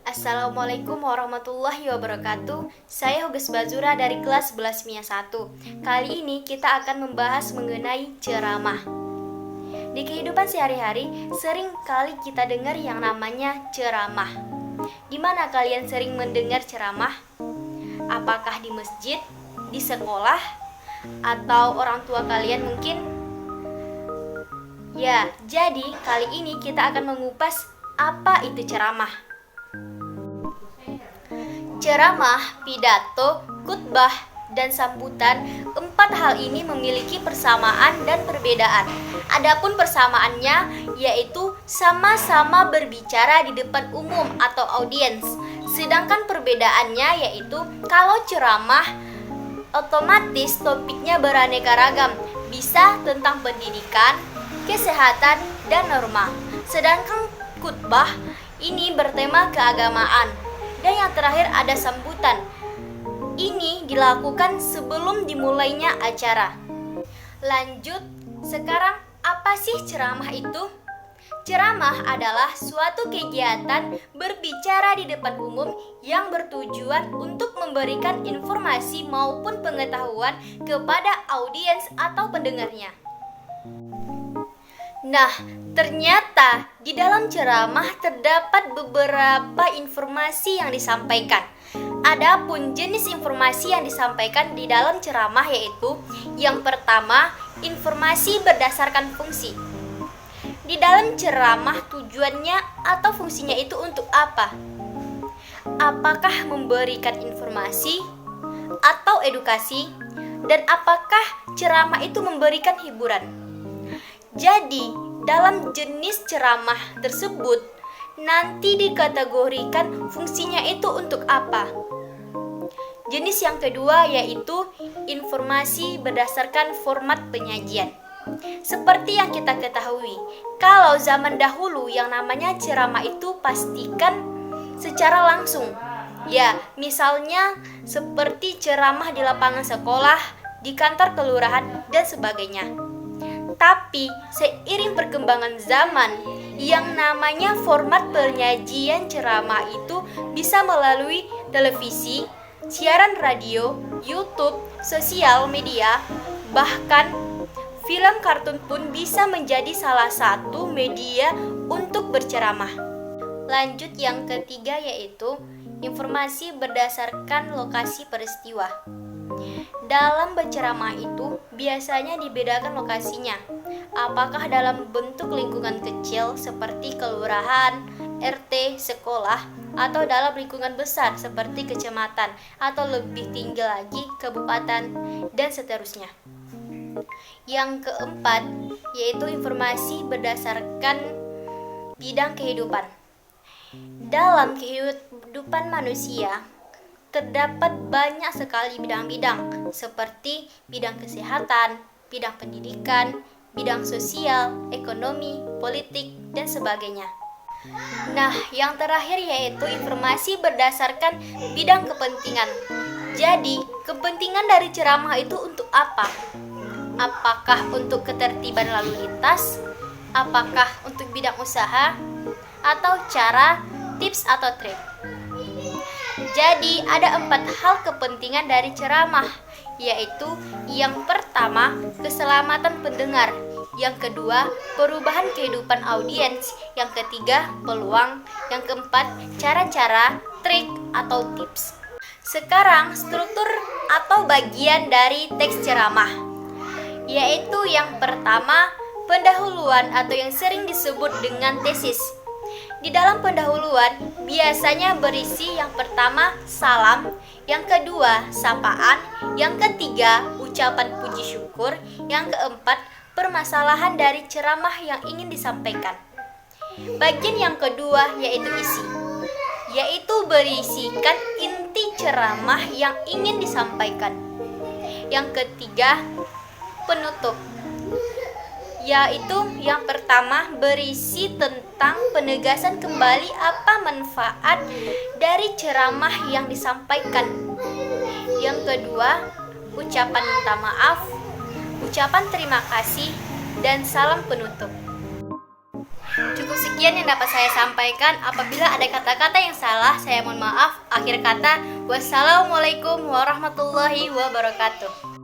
Assalamualaikum warahmatullahi wabarakatuh. Saya Huges Bazura dari kelas 11 MIA 1. Kali ini kita akan membahas mengenai ceramah. Di kehidupan sehari-hari, sering kali kita dengar yang namanya ceramah. Di mana kalian sering mendengar ceramah? Apakah di masjid, di sekolah, atau orang tua kalian mungkin? Ya, jadi kali ini kita akan mengupas apa itu ceramah. Ceramah, pidato, khutbah, dan sambutan, empat hal ini memiliki persamaan dan perbedaan. Adapun persamaannya yaitu sama-sama berbicara di depan umum atau audiens. Sedangkan perbedaannya yaitu kalau ceramah otomatis topiknya beraneka ragam, bisa tentang pendidikan, kesehatan, dan norma. Sedangkan khutbah ini bertema keagamaan. Dan yang terakhir ada sambutan. Ini dilakukan sebelum dimulainya acara. Lanjut, sekarang apa sih ceramah itu? Ceramah adalah suatu kegiatan berbicara di depan umum yang bertujuan untuk memberikan informasi maupun pengetahuan kepada audiens atau pendengarnya. Nah, ternyata di dalam ceramah terdapat beberapa informasi yang disampaikan. Adapun jenis informasi yang disampaikan di dalam ceramah yaitu yang pertama, informasi berdasarkan fungsi. Di dalam ceramah tujuannya atau fungsinya itu untuk apa? Apakah memberikan informasi atau edukasi? Dan apakah ceramah itu memberikan hiburan? Jadi, dalam jenis ceramah tersebut nanti dikategorikan fungsinya itu untuk apa. Jenis yang kedua yaitu informasi berdasarkan format penyajian. Seperti yang kita ketahui, kalau zaman dahulu yang namanya ceramah itu pastikan secara langsung. Ya, misalnya seperti ceramah di lapangan sekolah, di kantor kelurahan, dan sebagainya. Tapi seiring perkembangan zaman, yang namanya format penyajian ceramah itu bisa melalui televisi, siaran radio, YouTube, sosial media, bahkan film kartun pun bisa menjadi salah satu media untuk berceramah. Lanjut yang ketiga yaitu informasi berdasarkan lokasi peristiwa. Dalam berceramah itu biasanya dibedakan lokasinya. Apakah dalam bentuk lingkungan kecil seperti kelurahan, RT, sekolah, atau dalam lingkungan besar seperti kecamatan, atau lebih tinggi lagi kabupaten, dan seterusnya. Yang keempat yaitu informasi berdasarkan bidang kehidupan. Dalam kehidupan manusia terdapat banyak sekali bidang-bidang seperti bidang kesehatan, bidang pendidikan, bidang sosial, ekonomi, politik, dan sebagainya. Nah, yang terakhir yaitu informasi berdasarkan bidang kepentingan. Jadi, kepentingan dari ceramah itu untuk apa? Apakah untuk ketertiban lalu lintas? Apakah untuk bidang usaha? Atau cara, tips atau trik? Jadi ada 4 hal kepentingan dari ceramah, yaitu yang pertama, keselamatan pendengar, yang kedua, perubahan kehidupan audiens, yang ketiga, peluang, yang keempat, cara-cara, trik atau tips. Sekarang struktur atau bagian dari teks ceramah, yaitu yang pertama, pendahuluan atau yang sering disebut dengan tesis. Di dalam pendahuluan biasanya berisi yang pertama salam, yang kedua sapaan, yang ketiga ucapan puji syukur, yang keempat permasalahan dari ceramah yang ingin disampaikan. Bagian yang kedua yaitu isi, yaitu berisikan inti ceramah yang ingin disampaikan. Yang ketiga penutup, yaitu yang pertama berisi tentang penegasan kembali apa manfaat dari ceramah yang disampaikan. Yang kedua, ucapan minta maaf, ucapan terima kasih, dan salam penutup. Cukup sekian sekian yang dapat saya sampaikan. Apabila ada kata-kata yang salah, saya mohon maaf. Akhir kata, wassalamualaikum warahmatullahi wabarakatuh.